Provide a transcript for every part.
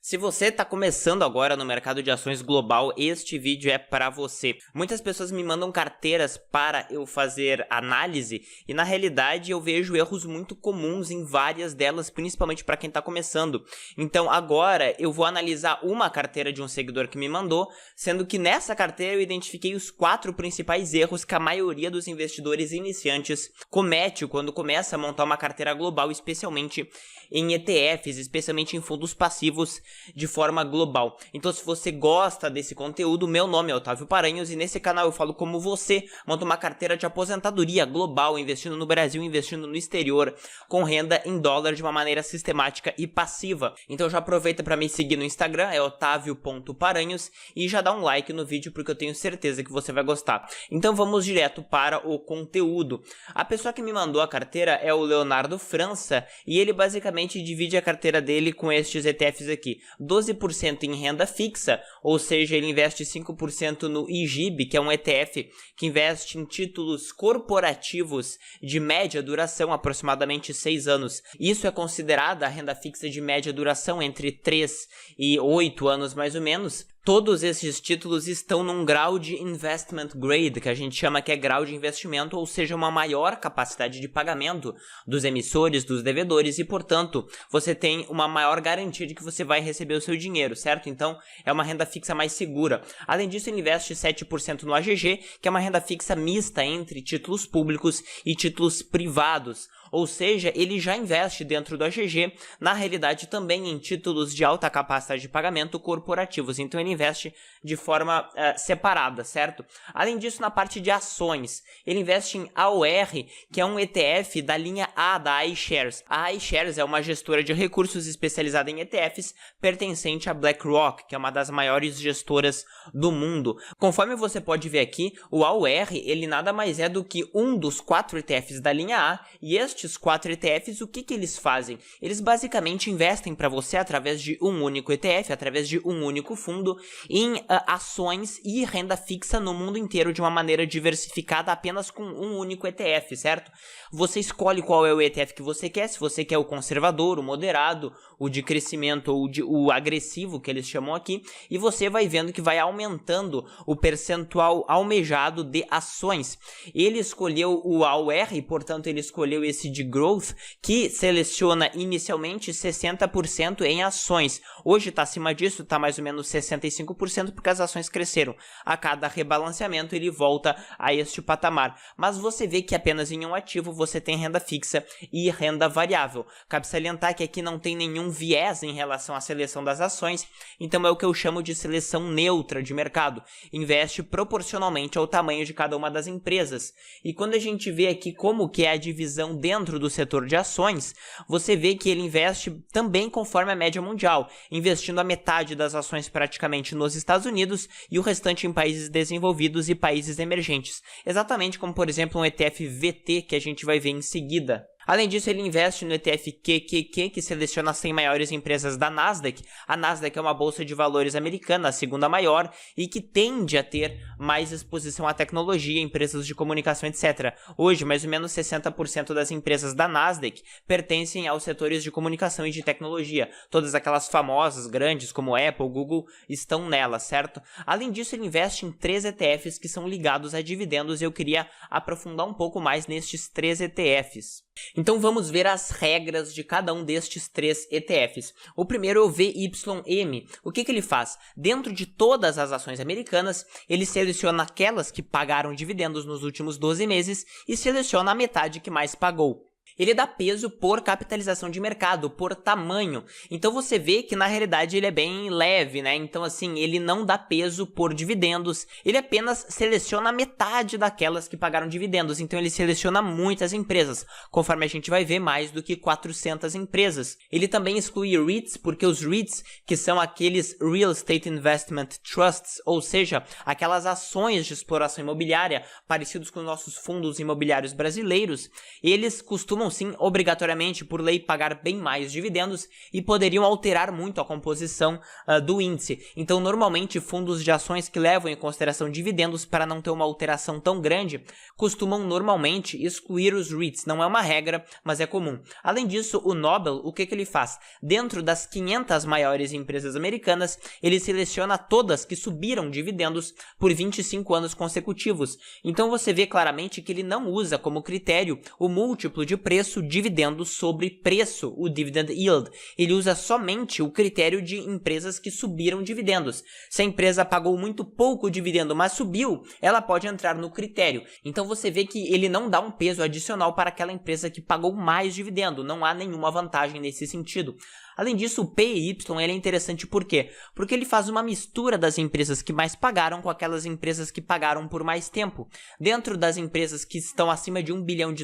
Se você está começando agora no mercado de ações global, este vídeo é para você. Muitas pessoas me mandam carteiras para eu fazer análise e na realidade eu vejo erros muito comuns em várias delas, principalmente para quem está começando. Então agora eu vou analisar uma carteira de um seguidor que me mandou, sendo que nessa carteira eu identifiquei os 4 principais erros que a maioria dos investidores iniciantes comete quando começa a montar uma carteira global, especialmente em ETFs, especialmente em fundos passivos de forma global. Então se você gosta desse conteúdo, meu nome é Otávio Paranhos e nesse canal eu falo como você monta uma carteira de aposentadoria global, investindo no Brasil, investindo no exterior, com renda em dólar de uma maneira sistemática e passiva. Então já aproveita para me seguir no Instagram, é otavio.paranhos, e já dá um like no vídeo porque eu tenho certeza que você vai gostar. Então vamos direto para o conteúdo. A pessoa que me mandou a carteira é o Leonardo França e ele basicamente divide a carteira dele com estes ETFs aqui. 12% em renda fixa, ou seja, ele investe 5% no IGIB, que é um ETF que investe em títulos corporativos de média duração, aproximadamente 6 anos. Isso é considerada a renda fixa de média duração entre 3 e 8 anos mais ou menos. Todos esses títulos estão num grau de investment grade, que a gente chama que é grau de investimento, ou seja, uma maior capacidade de pagamento dos emissores, dos devedores e, portanto, você tem uma maior garantia de que você vai receber o seu dinheiro, certo? Então, é uma renda fixa mais segura. Além disso, ele investe 7% no AGG, que é uma renda fixa mista entre títulos públicos e títulos privados. Ou seja, ele já investe dentro do AGG, na realidade também em títulos de alta capacidade de pagamento corporativos. Então ele investe de forma separada, certo? Além disso, na parte de ações, ele investe em AOR, que é um ETF da linha A da iShares. A iShares é uma gestora de recursos especializada em ETFs, pertencente à BlackRock, que é uma das maiores gestoras do mundo. Conforme você pode ver aqui, o AOR, ele nada mais é do que um dos 4 ETFs da linha A, e estes 4 ETFs, o que eles fazem? Eles basicamente investem para você através de um único ETF, através de um único fundo, em ações e renda fixa no mundo inteiro de uma maneira diversificada apenas com um único ETF, certo? Você escolhe qual é o ETF que você quer, se você quer o conservador, o moderado, o de crescimento ou o agressivo, que eles chamam aqui, e você vai vendo que vai aumentando o percentual almejado de ações. Ele escolheu o AOR, e portanto ele escolheu esse de growth, que seleciona inicialmente 60% em ações. Hoje está acima disso, está mais ou menos 65%, porque as ações cresceram. A cada rebalanceamento ele volta a este patamar. Mas você vê que apenas em um ativo você tem renda fixa e renda variável. Cabe salientar que aqui não tem nenhum viés em relação à seleção das ações, então é o que eu chamo de seleção neutra de mercado. Investe proporcionalmente ao tamanho de cada uma das empresas. E quando a gente vê aqui como que é a divisão dentro do setor de ações, você vê que ele investe também conforme a média mundial, investindo a metade das ações praticamente nos Estados Unidos e o restante em países desenvolvidos e países emergentes, exatamente como, por exemplo, um ETF VT que a gente vai ver em seguida. Além disso, ele investe no ETF QQQ, que seleciona as 100 maiores empresas da Nasdaq. A Nasdaq é uma bolsa de valores americana, a segunda maior, e que tende a ter mais exposição à tecnologia, empresas de comunicação, etc. Hoje, mais ou menos 60% das empresas da Nasdaq pertencem aos setores de comunicação e de tecnologia. Todas aquelas famosas, grandes, como Apple, Google, estão nela, certo? Além disso, ele investe em 3 ETFs que são ligados a dividendos e eu queria aprofundar um pouco mais nestes 3 ETFs. Então vamos ver as regras de cada um destes 3 ETFs. O primeiro é o VYM. O que ele faz? Dentro de todas as ações americanas, ele seleciona aquelas que pagaram dividendos nos últimos 12 meses e seleciona a metade que mais pagou. Ele dá peso por capitalização de mercado, por tamanho. Então você vê que na realidade ele é bem leve, né? Então assim, ele não dá peso por dividendos, ele apenas seleciona a metade daquelas que pagaram dividendos. Então ele seleciona muitas empresas, conforme a gente vai ver, mais do que 400 empresas. Ele também exclui REITs, porque os REITs, que são aqueles Real Estate Investment Trusts, ou seja, aquelas ações de exploração imobiliária, parecidos com os nossos fundos imobiliários brasileiros, eles costumam costumam sim, obrigatoriamente, por lei, pagar bem mais dividendos e poderiam alterar muito a composição do índice. Então, normalmente, fundos de ações que levam em consideração dividendos para não ter uma alteração tão grande, costumam normalmente excluir os REITs. Não é uma regra, mas é comum. Além disso, o Nobel, o que ele faz? Dentro das 500 maiores empresas americanas, ele seleciona todas que subiram dividendos por 25 anos consecutivos. Então você vê claramente que ele não usa como critério o múltiplo de preço dividendo sobre preço, o dividend yield. Ele usa somente o critério de empresas que subiram dividendos. Se a empresa pagou muito pouco dividendo, mas subiu, ela pode entrar no critério. Então você vê que ele não dá um peso adicional para aquela empresa que pagou mais dividendo. Não há nenhuma vantagem nesse sentido. Além disso, o PEY ele é interessante por quê? Porque ele faz uma mistura das empresas que mais pagaram com aquelas empresas que pagaram por mais tempo. Dentro das empresas que estão acima de $1 bilhão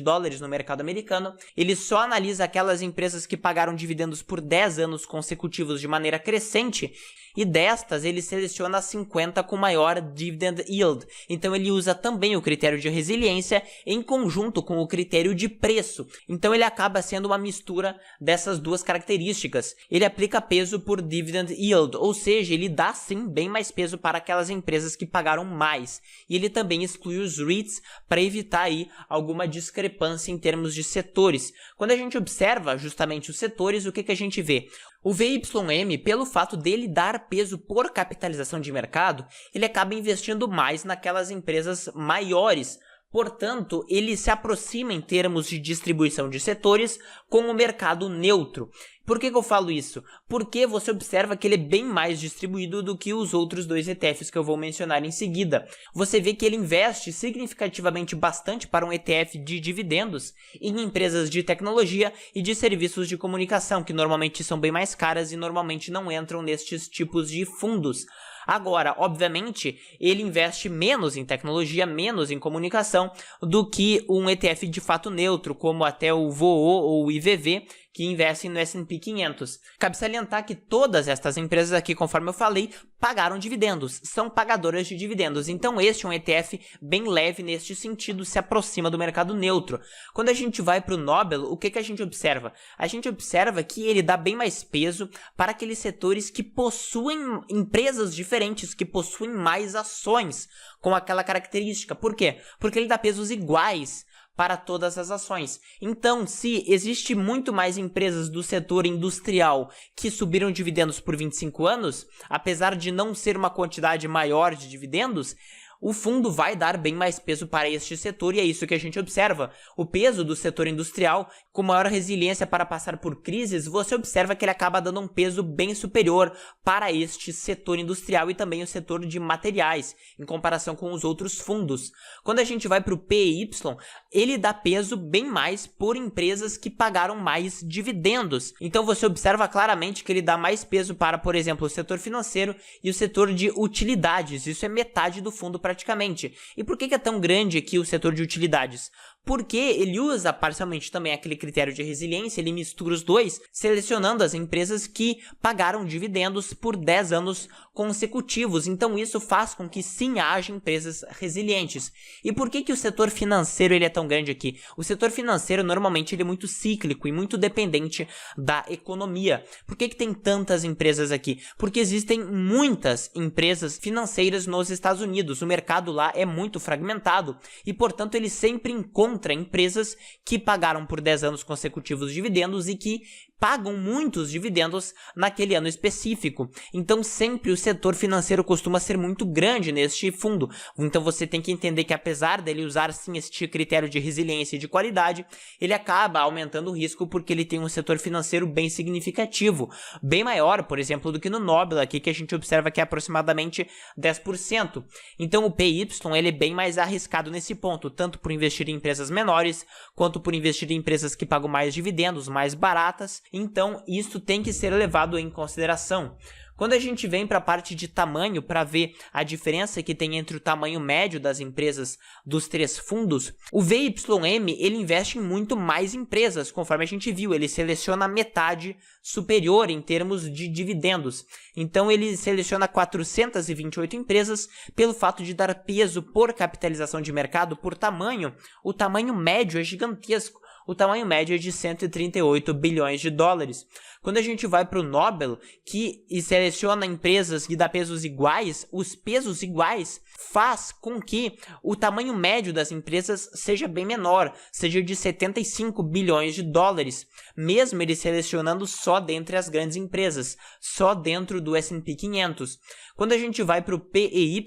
no mercado americano, ele só analisa aquelas empresas que pagaram dividendos por 10 anos consecutivos de maneira crescente, e destas ele seleciona as 50 com maior dividend yield. Então ele usa também o critério de resiliência em conjunto com o critério de preço. Então ele acaba sendo uma mistura dessas duas características. Ele aplica peso por dividend yield, ou seja, ele dá sim bem mais peso para aquelas empresas que pagaram mais. E ele também exclui os REITs para evitar aí alguma discrepância em termos de setores. Quando a gente observa justamente os setores, o que a gente vê? O VYM, pelo fato dele dar peso por capitalização de mercado, ele acaba investindo mais naquelas empresas maiores. Portanto, ele se aproxima em termos de distribuição de setores com o mercado neutro. Por que eu falo isso? Porque você observa que ele é bem mais distribuído do que os outros dois ETFs que eu vou mencionar em seguida. Você vê que ele investe significativamente bastante para um ETF de dividendos em empresas de tecnologia e de serviços de comunicação, que normalmente são bem mais caras e normalmente não entram nestes tipos de fundos. Agora, obviamente, ele investe menos em tecnologia, menos em comunicação do que um ETF de fato neutro, como até o VOO ou o IVV, que investem no S&P 500. Cabe salientar que todas estas empresas aqui, conforme eu falei, pagaram dividendos, são pagadoras de dividendos. Então este é um ETF bem leve neste sentido, se aproxima do mercado neutro. Quando a gente vai para o Nobel, o que a gente observa? A gente observa que ele dá bem mais peso para aqueles setores que possuem empresas diferentes, que possuem mais ações com aquela característica. Por quê? Porque ele dá pesos iguais para todas as ações. Então, se existe muito mais empresas do setor industrial que subiram dividendos por 25 anos, apesar de não ser uma quantidade maior de dividendos, o fundo vai dar bem mais peso para este setor e é isso que a gente observa. O peso do setor industrial, com maior resiliência para passar por crises, você observa que ele acaba dando um peso bem superior para este setor industrial e também o setor de materiais, em comparação com os outros fundos. Quando a gente vai para o PEY, ele dá peso bem mais por empresas que pagaram mais dividendos. Então você observa claramente que ele dá mais peso para, por exemplo, o setor financeiro e o setor de utilidades. Isso é metade do fundo praticamente. E por que é tão grande aqui o setor de utilidades? Porque ele usa parcialmente também aquele critério de resiliência, ele mistura os dois, selecionando as empresas que pagaram dividendos por 10 anos consecutivos. Então isso faz com que sim haja empresas resilientes. E por que o setor financeiro ele é tão grande aqui? O setor financeiro normalmente ele é muito cíclico e muito dependente da economia. Por que tem tantas empresas aqui? Porque existem muitas empresas financeiras nos Estados Unidos. O mercado lá é muito fragmentado e, portanto, ele sempre encontra empresas que pagaram por 10 anos consecutivos dividendos e que pagam muitos dividendos naquele ano específico. Então sempre o setor financeiro costuma ser muito grande neste fundo. Então você tem que entender que apesar dele usar sim este critério de resiliência e de qualidade, ele acaba aumentando o risco porque ele tem um setor financeiro bem significativo, bem maior, por exemplo, do que no Nobel aqui, que a gente observa que é aproximadamente 10%. Então o PY ele é bem mais arriscado nesse ponto, tanto por investir em empresas menores, quanto por investir em empresas que pagam mais dividendos, mais baratas. Então, isso tem que ser levado em consideração. Quando a gente vem para a parte de tamanho, para ver a diferença que tem entre o tamanho médio das empresas dos três fundos, o VYM ele investe em muito mais empresas, conforme a gente viu, ele seleciona a metade superior em termos de dividendos. Então ele seleciona 428 empresas pelo fato de dar peso por capitalização de mercado, por tamanho. O tamanho médio é gigantesco. o tamanho médio é de 138 bilhões de dólares. Quando a gente vai para o Nobel, que seleciona empresas que dá pesos iguais, os pesos iguais faz com que o tamanho médio das empresas seja bem menor, seja de 75 bilhões de dólares, mesmo ele selecionando só dentre as grandes empresas, só dentro do S&P 500. Quando a gente vai para o PEY,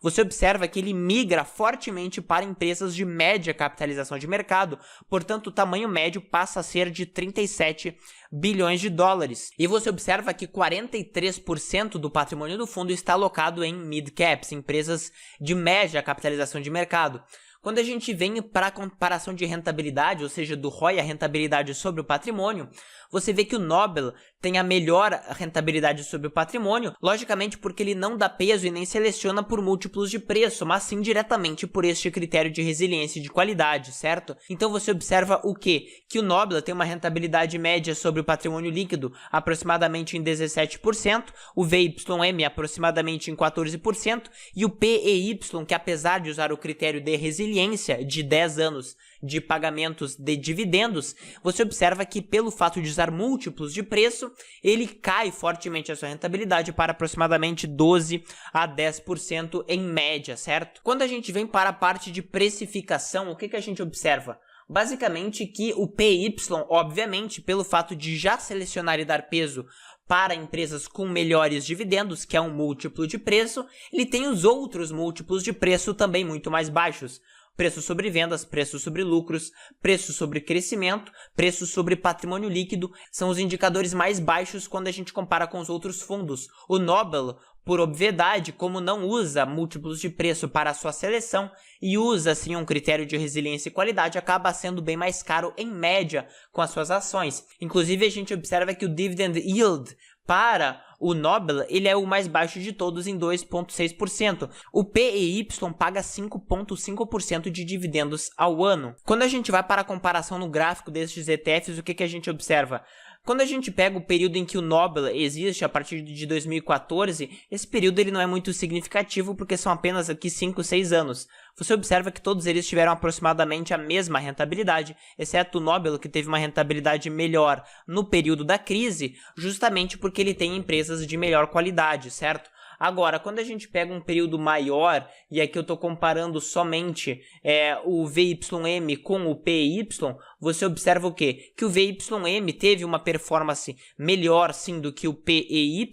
você observa que ele migra fortemente para empresas de média capitalização de mercado, portanto o tamanho médio passa a ser de 37 bilhões de dólares. E você observa que 43% do patrimônio do fundo está alocado em mid-caps, empresas de média capitalização de mercado. Quando a gente vem para a comparação de rentabilidade, ou seja, do ROI, a rentabilidade sobre o patrimônio, você vê que o Nobel tem a melhor rentabilidade sobre o patrimônio, logicamente porque ele não dá peso e nem seleciona por múltiplos de preço, mas sim diretamente por este critério de resiliência e de qualidade, certo? Então você observa o quê? Que o Nobel tem uma rentabilidade média sobre o patrimônio líquido aproximadamente em 17%, o VYM aproximadamente em 14% e o PEY, que apesar de usar o critério de resiliência de 10 anos de pagamentos de dividendos, você observa que pelo fato de usar múltiplos de preço, ele cai fortemente a sua rentabilidade para aproximadamente 12 a 10% em média, certo? Quando a gente vem para a parte de precificação, o que a gente observa? Basicamente que o PY, obviamente, pelo fato de já selecionar e dar peso para empresas com melhores dividendos, que é um múltiplo de preço, ele tem os outros múltiplos de preço também muito mais baixos. Preço sobre vendas, preço sobre lucros, preço sobre crescimento, preço sobre patrimônio líquido são os indicadores mais baixos quando a gente compara com os outros fundos. O Nobel, por obviedade, como não usa múltiplos de preço para a sua seleção e usa sim um critério de resiliência e qualidade, acaba sendo bem mais caro em média com as suas ações. Inclusive a gente observa que o dividend yield para o Nobel, ele é o mais baixo de todos em 2,6%. O PEY paga 5,5% de dividendos ao ano. Quando a gente vai para a comparação no gráfico destes ETFs, o que a gente observa? Quando a gente pega o período em que o Nobel existe, a partir de 2014, esse período ele não é muito significativo porque são apenas aqui 5, 6 anos. Você observa que todos eles tiveram aproximadamente a mesma rentabilidade, exceto o Nobel, que teve uma rentabilidade melhor no período da crise, justamente porque ele tem empresas de melhor qualidade, certo? Agora, quando a gente pega um período maior, e aqui eu estou comparando somente o VYM com o PEY, você observa o quê? Que o VYM teve uma performance melhor sim do que o PEY,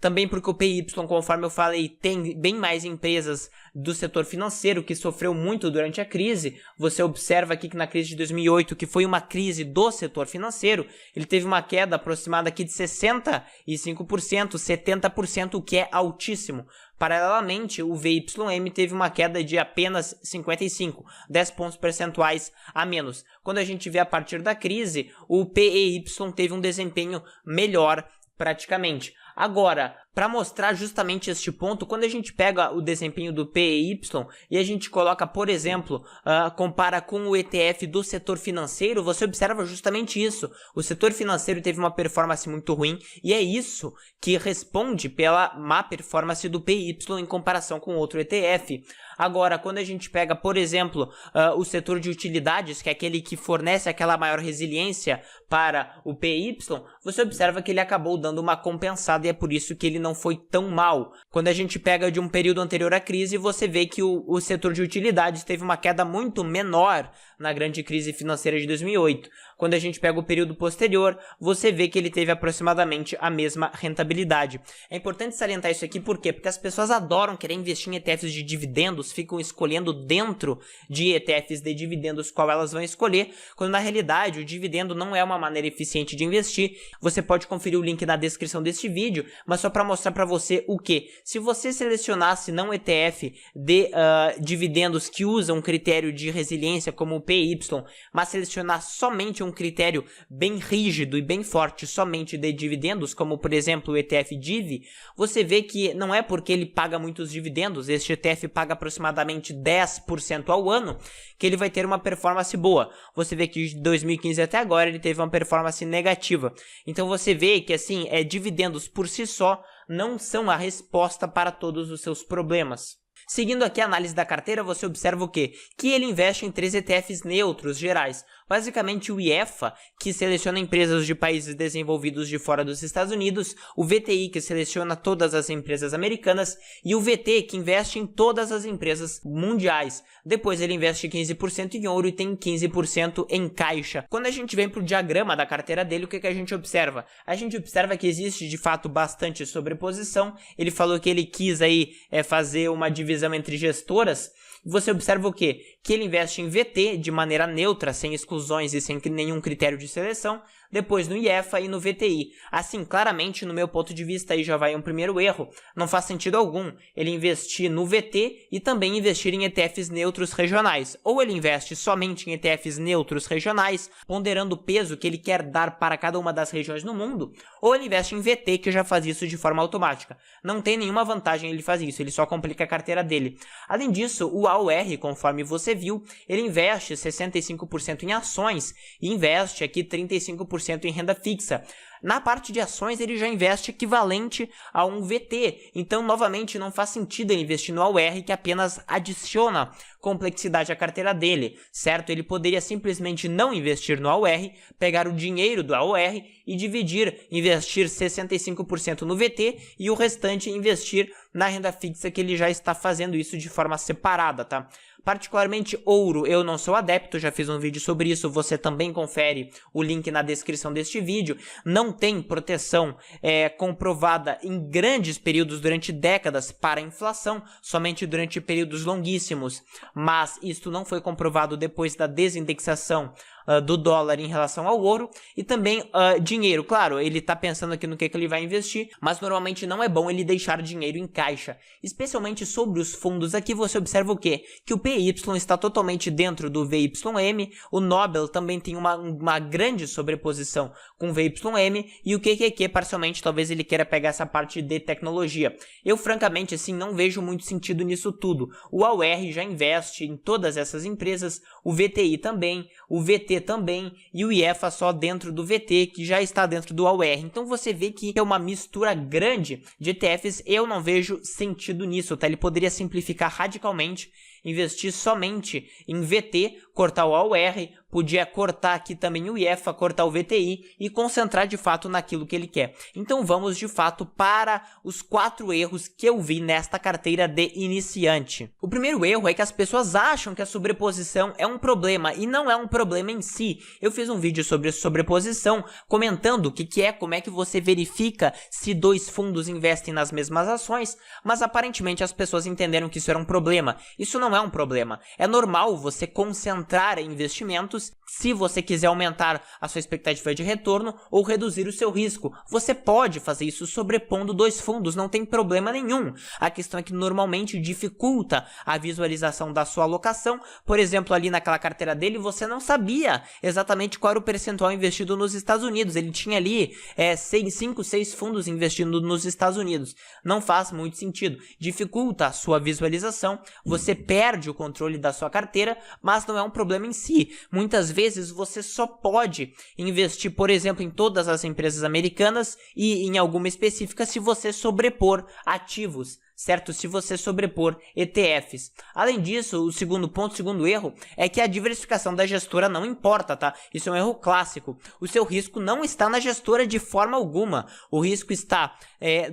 também porque o PEY, conforme eu falei, tem bem mais empresas do setor financeiro que sofreu muito durante a crise. Você observa aqui que na crise de 2008, que foi uma crise do setor financeiro, ele teve uma queda aproximada aqui de 65%, 70%, o que é altíssimo. Paralelamente, o VYM teve uma queda de apenas 55, 10 pontos percentuais a menos. Quando a gente vê a partir da crise, o PEY teve um desempenho melhor praticamente. Agora, para mostrar justamente este ponto, quando a gente pega o desempenho do PEY e a gente coloca, por exemplo, compara com o ETF do setor financeiro, você observa justamente isso. O setor financeiro teve uma performance muito ruim e é isso que responde pela má performance do PEY em comparação com outro ETF. Agora, quando a gente pega, por exemplo, o setor de utilidades, que é aquele que fornece aquela maior resiliência para o PEY, você observa que ele acabou dando uma compensada e é por isso que ele não foi tão mal. Quando a gente pega de um período anterior à crise, você vê que o setor de utilidades teve uma queda muito menor na grande crise financeira de 2008. Quando a gente pega o período posterior, você vê que ele teve aproximadamente a mesma rentabilidade. É importante salientar isso aqui, por quê? Porque as pessoas adoram querer investir em ETFs de dividendos, ficam escolhendo dentro de ETFs de dividendos qual elas vão escolher, quando na realidade o dividendo não é uma maneira eficiente de investir. Você pode conferir o link na descrição deste vídeo, mas só para mostrar para você o que? Se você selecionasse não ETF de dividendos que usam um critério de resiliência como o PEY, mas selecionar somente um critério bem rígido e bem forte somente de dividendos, como por exemplo o ETF DIV, você vê que não é porque ele paga muitos dividendos, este ETF paga aproximadamente 10% ao ano, que ele vai ter uma performance boa. Você vê que de 2015 até agora ele teve uma performance negativa. Então você vê que assim, dividendos por si só não são a resposta para todos os seus problemas. Seguindo aqui a análise da carteira, você observa o quê? Que ele investe em 3 ETFs neutros gerais. Basicamente o IEFA, que seleciona empresas de países desenvolvidos de fora dos Estados Unidos, o VTI, que seleciona todas as empresas americanas, e o VT, que investe em todas as empresas mundiais. Depois ele investe 15% em ouro e tem 15% em caixa. Quando a gente vem para o diagrama da carteira dele, o que a gente observa? A gente observa que existe de fato bastante sobreposição. Ele falou que ele quis aí fazer uma divisão entre gestoras. Você observa o quê? Que ele investe em VT de maneira neutra, sem exclusões e sem nenhum critério de seleção, depois no IEFA e no VTI. Assim, claramente, no meu ponto de vista, aí já vai um primeiro erro. Não faz sentido algum ele investir no VT e também investir em ETFs neutros regionais. Ou ele investe somente em ETFs neutros regionais, ponderando o peso que ele quer dar para cada uma das regiões no mundo, ou ele investe em VT, que já faz isso de forma automática. Não tem nenhuma vantagem ele fazer isso, ele só complica a carteira dele. Além disso, o AOR, conforme você viu, ele investe 65% em ações e investe aqui 35% em renda fixa. Na parte de ações, ele já investe equivalente a um VT. Então, novamente, não faz sentido ele investir no AOR, que apenas adiciona complexidade à carteira dele, certo? Ele poderia simplesmente não investir no AOR, pegar o dinheiro do AOR e dividir, investir 65% no VT e o restante investir na renda fixa, que ele já está fazendo isso de forma separada, tá? Particularmente ouro, eu não sou adepto, já fiz um vídeo sobre isso, você também confere o link na descrição deste vídeo. Não tem proteção comprovada em grandes períodos durante décadas para a inflação, somente durante períodos longuíssimos, mas isto não foi comprovado depois da desindexação do dólar em relação ao ouro. E também dinheiro, claro, ele está pensando aqui no que ele vai investir, mas normalmente não é bom ele deixar dinheiro em caixa, especialmente sobre os fundos. Aqui você observa o quê? Que o PY está totalmente dentro do VYM, o Nobel também tem uma grande sobreposição com o VYM, e o QQQ parcialmente talvez ele queira pegar essa parte de tecnologia. Eu francamente assim não vejo muito sentido nisso tudo. O AOR já investe em todas essas empresas, o VTI também, o VT também, e o IEFA só dentro do VT, que já está dentro do AOR. Então você vê que é uma mistura grande de ETFs. Eu não vejo sentido nisso, tá? Ele poderia simplificar radicalmente, investir somente em VT, cortar o AOR, podia cortar aqui também o IEFA, cortar o VTI e concentrar de fato naquilo que ele quer. Então vamos de fato para os 4 erros que eu vi nesta carteira de iniciante. O primeiro erro é que as pessoas acham que a sobreposição é um problema e não é um problema em si. Eu fiz um vídeo sobre sobreposição comentando o que é, como é que você verifica se 2 fundos investem nas mesmas ações, mas aparentemente as pessoas entenderam que isso era um problema. Isso não é um problema. É normal você concentrar em investimentos se você quiser aumentar a sua expectativa de retorno ou reduzir o seu risco. Você pode fazer isso sobrepondo 2 fundos, não tem problema nenhum. A questão é que normalmente dificulta a visualização da sua alocação. Por exemplo, ali naquela carteira dele, você não sabia exatamente qual era o percentual investido nos Estados Unidos. Ele tinha ali 5, 6 fundos investindo nos Estados Unidos. Não faz muito sentido. Dificulta a sua visualização, você perde o controle da sua carteira, mas não é um problema em si. Muitas vezes você só pode investir, por exemplo, em todas as empresas americanas e em alguma específica se você sobrepor ativos, certo? Se você sobrepor ETFs. Além disso, o segundo ponto, o segundo erro, é que a diversificação da gestora não importa, tá? Isso é um erro clássico. O seu risco não está na gestora de forma alguma. O risco está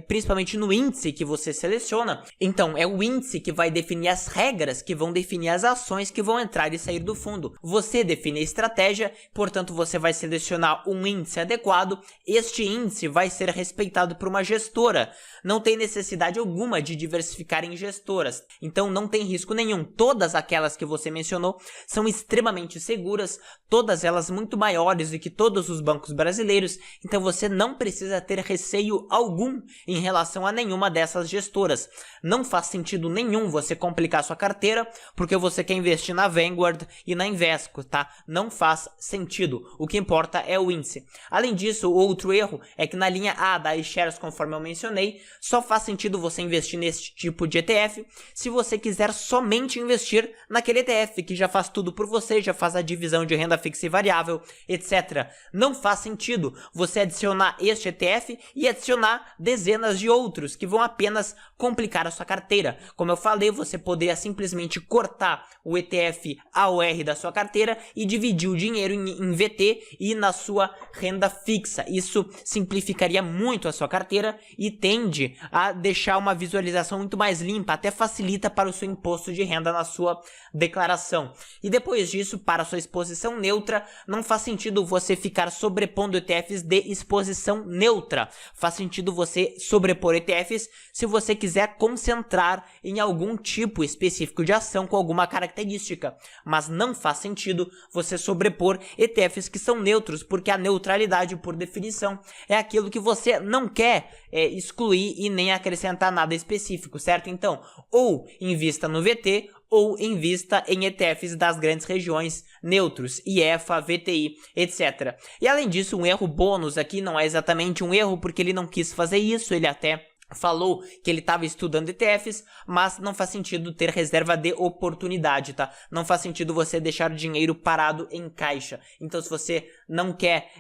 principalmente no índice que você seleciona. Então, é o índice que vai definir as regras, que vão definir as ações que vão entrar e sair do fundo. Você define a estratégia, portanto, você vai selecionar um índice adequado. Este índice vai ser respeitado por uma gestora. Não tem necessidade alguma de diversificar em gestoras, então não tem risco nenhum. Todas aquelas que você mencionou são extremamente seguras, todas elas muito maiores do que todos os bancos brasileiros, então você não precisa ter receio algum em relação a nenhuma dessas gestoras. Não faz sentido nenhum você complicar sua carteira porque você quer investir na Vanguard e na Invesco, tá? Não faz sentido. O que importa é o índice. Além disso, o outro erro é que na linha A da iShares, conforme eu mencionei, só faz sentido você investir neste tipo de ETF se você quiser somente investir naquele ETF que já faz tudo por você, já faz a divisão de renda fixa e variável, etc. Não faz sentido você adicionar este ETF e adicionar dezenas de outros que vão apenas complicar a sua carteira. Como eu falei, você poderia simplesmente cortar o ETF AOR da sua carteira e dividir o dinheiro em VT e na sua renda fixa. Isso simplificaria muito a sua carteira e tende a deixar uma visualização muito mais limpa, até facilita para o seu imposto de renda na sua declaração. E depois disso, para a sua exposição neutra, não faz sentido você ficar sobrepondo ETFs de exposição neutra. Faz sentido você sobrepor ETFs se você quiser concentrar em algum tipo específico de ação com alguma característica, mas não faz sentido você sobrepor ETFs que são neutros, porque a neutralidade, por definição, é aquilo que você não quer excluir e nem acrescentar nada específico, certo? Então, ou invista no VT ou invista em ETFs das grandes regiões neutros, IEFA, VTI, etc. E além disso, um erro bônus aqui não é exatamente um erro porque ele não quis fazer isso, ele até falou que ele estava estudando ETFs, mas não faz sentido ter reserva de oportunidade, tá? Não faz sentido você deixar dinheiro parado em caixa. Então, se você não quer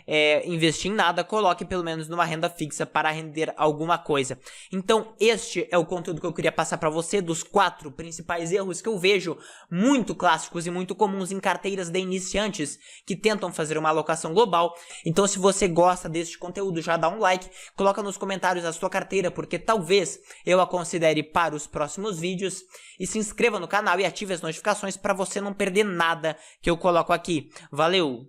investir em nada, coloque pelo menos numa renda fixa para render alguma coisa. Então, este é o conteúdo que eu queria passar para você dos 4 principais erros que eu vejo muito clássicos e muito comuns em carteiras de iniciantes que tentam fazer uma alocação global. Então, se você gosta deste conteúdo, já dá um like, coloca nos comentários a sua carteira, porque talvez eu a considere para os próximos vídeos, e se inscreva no canal e ative as notificações para você não perder nada que eu coloco aqui. Valeu!